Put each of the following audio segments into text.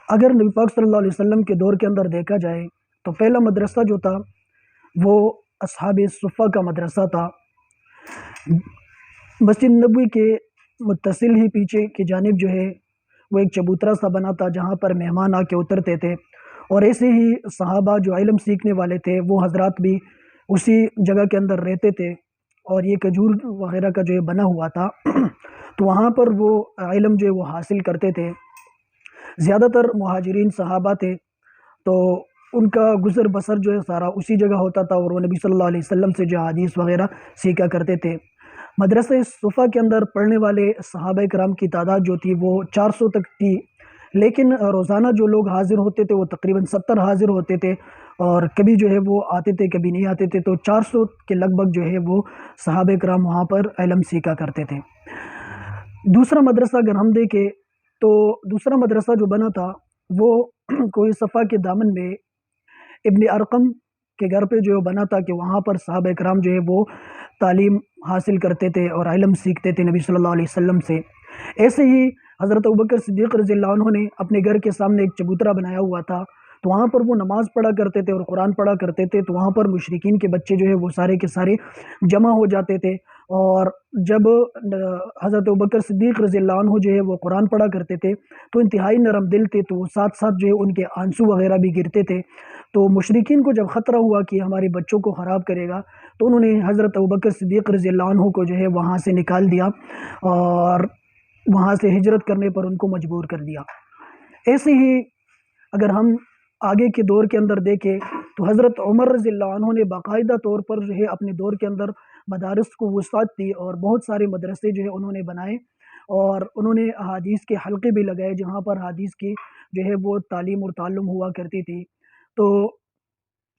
اگر نبی پاک صلی اللہ علیہ وسلم کے دور کے اندر دیکھا جائے تو پہلا مدرسہ جو تھا وہ اصحاب صفہ کا مدرسہ تھا۔ مسجد نبوی کے متصل ہی پیچھے کی جانب جو ہے وہ ایک چبوترا سا بنا تھا جہاں پر مہمان آ کے اترتے تھے، اور ایسے ہی صحابہ جو علم سیکھنے والے تھے وہ حضرات بھی اسی جگہ کے اندر رہتے تھے، اور یہ کھجور وغیرہ کا جو ہے بنا ہوا تھا تو وہاں پر وہ علم جو ہے وہ حاصل کرتے تھے۔ زیادہ تر مہاجرین صحابہ تھے، تو ان کا گزر بسر جو ہے سارا اسی جگہ ہوتا تھا، اور وہ نبی صلی اللہ علیہ وسلم سے جو حدیث وغیرہ سیکھا کرتے تھے۔ مدرسہ صفا کے اندر پڑھنے والے صحابہ کرام کی تعداد جو تھی وہ 400 تک تھی، لیکن روزانہ جو لوگ حاضر ہوتے تھے وہ تقریباً 70 حاضر ہوتے تھے، اور کبھی جو ہے وہ آتے تھے کبھی نہیں آتے تھے، تو 400 کے لگ بھگ جو ہے وہ صحابہ کرام وہاں پر علم سیکھا کرتے تھے۔ دوسرا مدرسہ اگر ہم دیکھیں تو دوسرا مدرسہ جو بنا تھا وہ کوئی صفا کے دامن میں ابن ارقم کے گھر پہ جو بنا تھا، کہ وہاں پر صحابہ کرام جو ہے وہ تعلیم حاصل کرتے تھے اور علم سیکھتے تھے نبی صلی اللہ علیہ وسلم سے۔ ایسے ہی حضرت ابوبکر صدیق رضی اللہ عنہ نے اپنے گھر کے سامنے ایک چبوترا بنایا ہوا تھا، تو وہاں پر وہ نماز پڑھا کرتے تھے اور قرآن پڑھا کرتے تھے، تو وہاں پر مشرکین کے بچے جو ہے وہ سارے کے سارے جمع ہو جاتے تھے، اور جب حضرت ابوبکر صدیق رضی اللہ عنہ جو ہے وہ قرآن پڑھا کرتے تھے تو انتہائی نرم دل تھے، تو ساتھ ساتھ جو ہے ان کے آنسو وغیرہ بھی گرتے تھے۔ تو مشرکین کو جب خطرہ ہوا کہ ہمارے بچوں کو خراب کرے گا، تو انہوں نے حضرت ابوبکر صدیق رضی اللہ عنہ کو جو ہے وہاں سے نکال دیا، اور وہاں سے ہجرت کرنے پر ان کو مجبور کر دیا۔ ایسے ہی اگر ہم آگے کے دور کے اندر دیکھیں تو حضرت عمر رضی اللہ عنہ نے باقاعدہ طور پر جو ہے اپنے دور کے اندر مدارس کو وسعت دی، اور بہت سارے مدرسے جو ہے انہوں نے بنائے، اور انہوں نے احادیث کے حلقے بھی لگائے جہاں پر حدیث کی جو ہے وہ تعلیم اور تعلم ہوا کرتی تھی، تو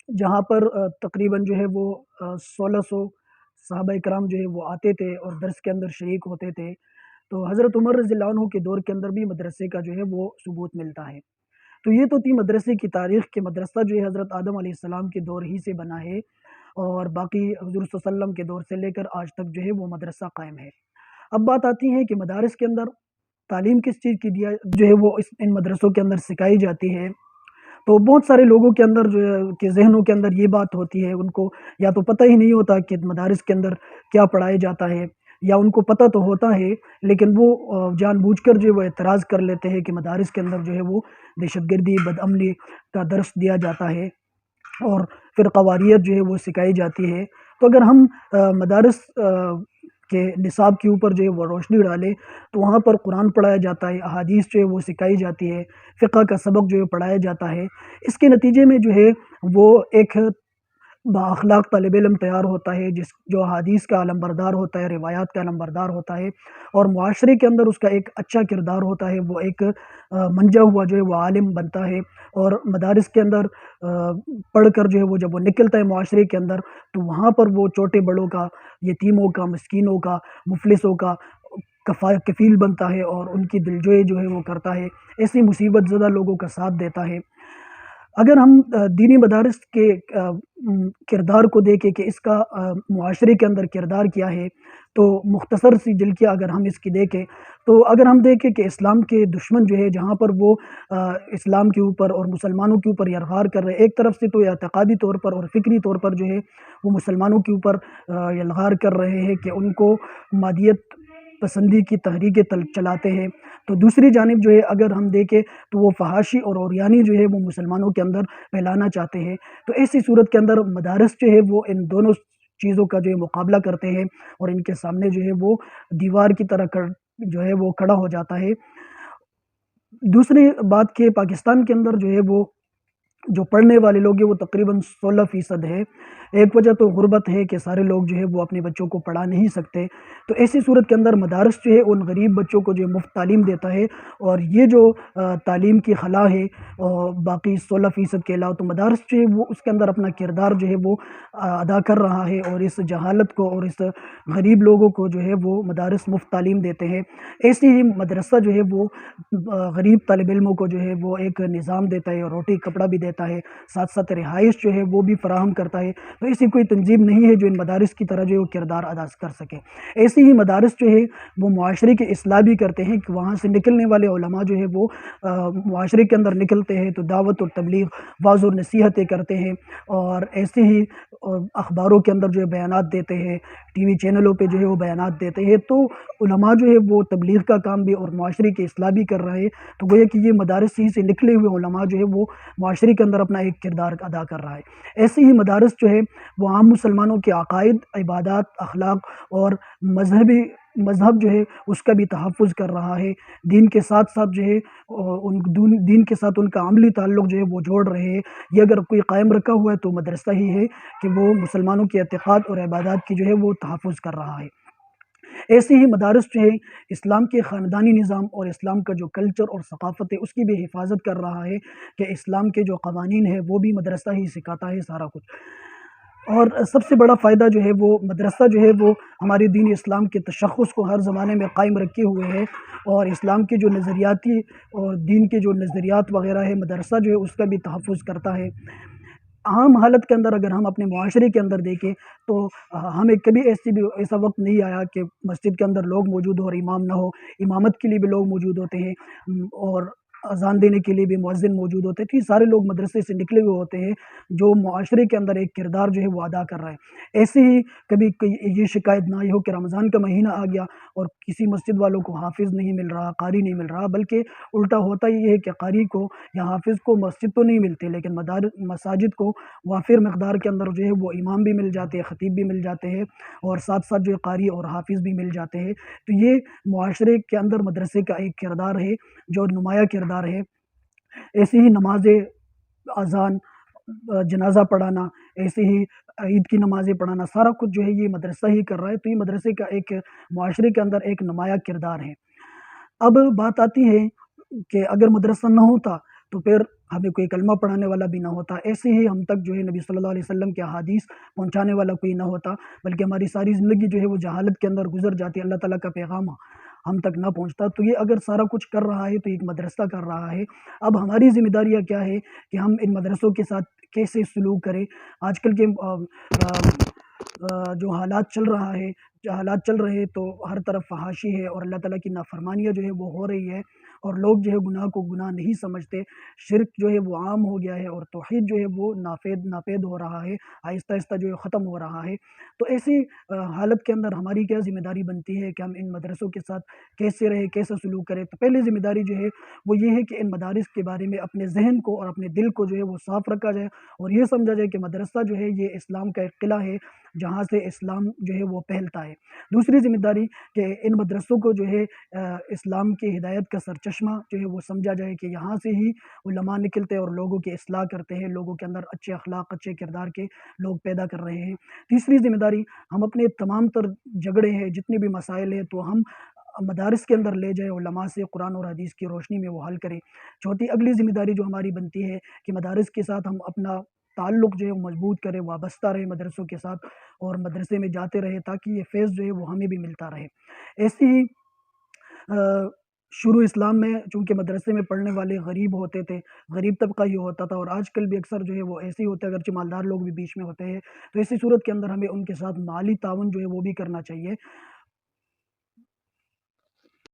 جہاں پر تقریباً جو ہے وہ 1600 صحابہ کرام جو ہے وہ آتے تھے اور درس کے اندر شریک ہوتے تھے۔ تو حضرت عمر رضی اللہ عنہ کے دور کے اندر بھی مدرسے کا جو ہے وہ ثبوت ملتا ہے۔ تو یہ تو تھی مدرسے کی تاریخ، کہ مدرسہ جو ہے حضرت آدم علیہ السلام کے دور ہی سے بنا ہے، اور باقی حضور صلی اللہ علیہ وسلم کے دور سے لے کر آج تک جو ہے وہ مدرسہ قائم ہے۔ اب بات آتی ہے کہ مدارس کے اندر تعلیم کس چیز کی دیا جو ہے وہ ان مدرسوں کے اندر سکھائی جاتی ہے، تو بہت سارے لوگوں کے اندر جو ہے کہ ذہنوں کے اندر یہ بات ہوتی ہے، ان کو یا تو پتہ ہی نہیں ہوتا کہ مدارس کے اندر کیا پڑھایا جاتا ہے، یا ان کو پتہ تو ہوتا ہے لیکن وہ جان بوجھ کر جو ہے وہ اعتراض کر لیتے ہیں کہ مدارس کے اندر جو ہے وہ دہشت گردی بدامنی کا درس دیا جاتا ہے، اور فرقہ واریت جو ہے وہ سکھائی جاتی ہے۔ تو اگر ہم مدارس کے نصاب کے اوپر جو ہے وہ روشنی ڈالیں تو وہاں پر قرآن پڑھایا جاتا ہے، احادیث جو ہے وہ سکھائی جاتی ہے، فقہ کا سبق جو ہے پڑھایا جاتا ہے۔ اس کے نتیجے میں جو ہے وہ ایک بااخلاق طالب علم تیار ہوتا ہے، جو حدیث کا علم بردار ہوتا ہے، روایات کا علم بردار ہوتا ہے، اور معاشرے کے اندر اس کا ایک اچھا کردار ہوتا ہے، وہ ایک منجا ہوا جو ہے وہ عالم بنتا ہے، اور مدارس کے اندر پڑھ کر جو ہے وہ جب وہ نکلتا ہے معاشرے کے اندر تو وہاں پر وہ چھوٹے بڑوں کا، یتیموں کا، مسکینوں کا، مفلسوں کا کفیل بنتا ہے، اور ان کی دلجوئی جو ہے وہ کرتا ہے، ایسی مصیبت زدہ لوگوں کا ساتھ دیتا ہے۔ اگر ہم دینی مدارس کے کردار کو دیکھیں کہ اس کا معاشرے کے اندر کردار کیا ہے، تو مختصر سی جھلکیاں اگر ہم اس کی دیکھیں تو اگر ہم دیکھیں کہ اسلام کے دشمن جو ہے جہاں پر وہ اسلام کے اوپر اور مسلمانوں کے اوپر یرغار کر رہے ہیں، ایک طرف سے تو یہ اعتقادی طور پر اور فکری طور پر جو ہے وہ مسلمانوں کے اوپر یلغار کر رہے ہیں کہ ان کو مادیت پسندی کی تحریکیں چلاتے ہیں، تو دوسری جانب جو ہے اگر ہم دیکھیں تو وہ فحاشی اور عریانی جو ہے وہ مسلمانوں کے اندر پھیلانا چاہتے ہیں۔ تو ایسی صورت کے اندر مدارس جو ہے وہ ان دونوں چیزوں کا جو ہے مقابلہ کرتے ہیں، اور ان کے سامنے جو ہے وہ دیوار کی طرح جو ہے وہ کھڑا ہو جاتا ہے۔ دوسری بات کہ پاکستان کے اندر جو ہے وہ جو پڑھنے والے لوگ ہیں وہ تقریباً 16% ہے۔ ایک وجہ تو غربت ہے کہ سارے لوگ جو ہے وہ اپنے بچوں کو پڑھا نہیں سکتے، تو ایسی صورت کے اندر مدارس جو ہے ان غریب بچوں کو جو ہے مفت تعلیم دیتا ہے، اور یہ جو تعلیم کی خلا ہے باقی 16% کے علاوہ، تو مدارس جو ہے وہ اس کے اندر اپنا کردار جو ہے وہ ادا کر رہا ہے، اور اس جہالت کو اور اس غریب لوگوں کو جو ہے وہ مدارس مفت تعلیم دیتے ہیں۔ ایسے ہی مدرسہ جو ہے وہ غریب طالب علموں کو جو ہے وہ ایک نظام دیتا ہے اور روٹی کپڑا بھی دیتا ہے۔ دیتا ہے، ساتھ ساتھ رہائش جو ہے وہ بھی فراہم کرتا ہے۔ تو ایسی کوئی تنظیم نہیں ہے جو ان مدارس کی طرح جو ہے وہ کردار ادا کر سکے۔ ایسی ہی مدارس جو ہے وہ معاشرے کی اصلاح بھی کرتے ہیں کہ وہاں سے نکلنے والے علماء جو ہے وہ معاشرے کے اندر نکلتے ہیں تو دعوت اور تبلیغ، واعظ و نصیحتیں کرتے ہیں، اور ایسے ہی اخباروں کے اندر جو ہے بیانات دیتے ہیں، ٹی وی چینلوں پہ جو ہے وہ بیانات دیتے ہیں۔ تو علماء جو ہے وہ تبلیغ کا کام بھی اور معاشرے کی اصلاح بھی کر رہے ہیں۔ تو گویا کہ یہ مدارس ہی سے نکلے ہوئے علماء جو ہے وہ معاشرے کے اندر اپنا ایک کردار ادا کر رہا ہے۔ ایسے ہی مدارس جو ہے وہ عام مسلمانوں کے عقائد، عبادات، اخلاق اور مذہب جو ہے اس کا بھی تحفظ کر رہا ہے۔ دین کے ساتھ ساتھ جو ہے دین کے ساتھ ان کا عملی تعلق جو ہے وہ جوڑ رہے ہیں۔ یہ اگر کوئی قائم رکھا ہوا ہے تو مدرسہ ہی ہے کہ وہ مسلمانوں کے اعتقاد اور عبادات کی جو ہے وہ تحفظ کر رہا ہے۔ ایسے ہی مدارس جو ہے اسلام کے خاندانی نظام اور اسلام کا جو کلچر اور ثقافت ہے اس کی بھی حفاظت کر رہا ہے کہ اسلام کے جو قوانین ہیں وہ بھی مدرسہ ہی سکھاتا ہے سارا کچھ۔ اور سب سے بڑا فائدہ جو ہے وہ مدرسہ جو ہے وہ ہمارے دین اسلام کے تشخص کو ہر زمانے میں قائم رکھے ہوئے ہے، اور اسلام کے جو نظریاتی اور دین کے جو نظریات وغیرہ ہے مدرسہ جو ہے اس کا بھی تحفظ کرتا ہے۔ عام حالت کے اندر اگر ہم اپنے معاشرے کے اندر دیکھیں تو ہمیں کبھی ایسا وقت نہیں آیا کہ مسجد کے اندر لوگ موجود ہو اور امام نہ ہو، امامت کے لیے بھی لوگ موجود ہوتے ہیں، اور اذان دینے کے لیے بھی مؤذن موجود ہوتے ہیں۔ تو یہ سارے لوگ مدرسے سے نکلے ہوئے ہوتے ہیں جو معاشرے کے اندر ایک کردار جو ہے وہ ادا کر رہا ہے۔ ایسے ہی کبھی یہ شکایت نہ آئی ہو کہ رمضان کا مہینہ آ گیا اور کسی مسجد والوں کو حافظ نہیں مل رہا، قاری نہیں مل رہا، بلکہ الٹا ہوتا یہ ہے کہ قاری کو یا حافظ کو مسجد تو نہیں ملتے لیکن مساجد کو وافر مقدار کے اندر جو ہے وہ امام بھی مل جاتے ہیں، خطیب بھی مل جاتے ہیں، اور ساتھ ساتھ جو ہے قاری اور حافظ بھی مل جاتے ہیں۔ تو یہ معاشرے کے اندر مدرسے کا ایک کردار ہے جو نمایاں کردار ہے۔ ایسے ہی نمازیں، اذان، جنازہ پڑھانا، ایسے ہی عید کی نمازیں پڑھانا، سارا کچھ جو ہے یہ مدرسہ ہی کر رہا ہے۔ تو یہ مدرسے کا ایک معاشرے کے اندر ایک نمایاں کردار ہے۔ اب بات آتی ہے کہ اگر مدرسہ نہ ہوتا تو پھر ہمیں کوئی کلمہ پڑھانے والا بھی نہ ہوتا، ایسے ہی ہم تک جو ہے نبی صلی اللہ علیہ وسلم کے احادیث پہنچانے والا کوئی نہ ہوتا، بلکہ ہماری ساری زندگی جو ہے وہ جہالت کے اندر گزر جاتی، اللہ تعالیٰ کا پیغام ہم تک نہ پہنچتا۔ تو یہ اگر سارا کچھ کر رہا ہے تو ایک مدرسہ کر رہا ہے۔ اب ہماری ذمہ داریاں کیا ہے کہ ہم ان مدرسوں کے ساتھ کیسے سلوک کریں۔ آج کل کے جو حالات چل رہے ہیں تو ہر طرف فحاشی ہے اور اللہ تعالیٰ کی نافرمانیاں جو ہے وہ ہو رہی ہے، اور لوگ جو ہے گناہ کو گناہ نہیں سمجھتے، شرک جو ہے وہ عام ہو گیا ہے اور توحید جو ہے وہ ناپید ہو رہا ہے، آہستہ آہستہ جو ہے ختم ہو رہا ہے۔ تو ایسی حالت کے اندر ہماری کیا ذمہ داری بنتی ہے کہ ہم ان مدرسوں کے ساتھ کیسے رہیں، کیسے سلوک کریں۔ تو پہلی ذمہ داری جو ہے وہ یہ ہے کہ ان مدارس کے بارے میں اپنے ذہن کو اور اپنے دل کو جو ہے وہ صاف رکھا جائے، اور یہ سمجھا جائے کہ مدرسہ جو ہے یہ اسلام کا ایک قلعہ ہے جہاں سے اسلام جو ہے وہ پھیلتا ہے۔ دوسری ذمہ داری کہ ان مدرسوں کو جو ہے اسلام کی ہدایت کا سرچشمہ جو ہے وہ سمجھا جائے کہ یہاں سے ہی علماء نکلتے ہیں اور لوگوں کی اصلاح کرتے ہیں، لوگوں کے اندر اچھے اخلاق، اچھے کردار کے لوگ پیدا کر رہے ہیں۔ تیسری ذمہ داری ہم اپنے تمام تر جھگڑے ہیں، جتنے بھی مسائل ہیں تو ہم مدارس کے اندر لے جائیں، علماء سے قرآن اور حدیث کی روشنی میں وہ حل کریں۔ چوتھی اگلی ذمہ داری جو ہماری بنتی ہے کہ مدارس کے ساتھ ہم اپنا تعلق جو ہے وہ مضبوط کریں، وابستہ رہے مدرسوں کے ساتھ، اور مدرسے میں جاتے رہے تاکہ یہ فیض جو ہے وہ ہمیں بھی ملتا رہے۔ ایسے ہی شروع اسلام میں چونکہ مدرسے میں پڑھنے والے غریب ہوتے تھے، غریب طبقہ ہی ہوتا تھا، اور آج کل بھی اکثر جو ہے وہ ایسے ہی ہوتے ہیں، اگرچہ مالدار لوگ بھی بیچ میں ہوتے ہیں۔ تو ایسی صورت کے اندر ہمیں ان کے ساتھ مالی تعاون جو ہے وہ بھی کرنا چاہیے۔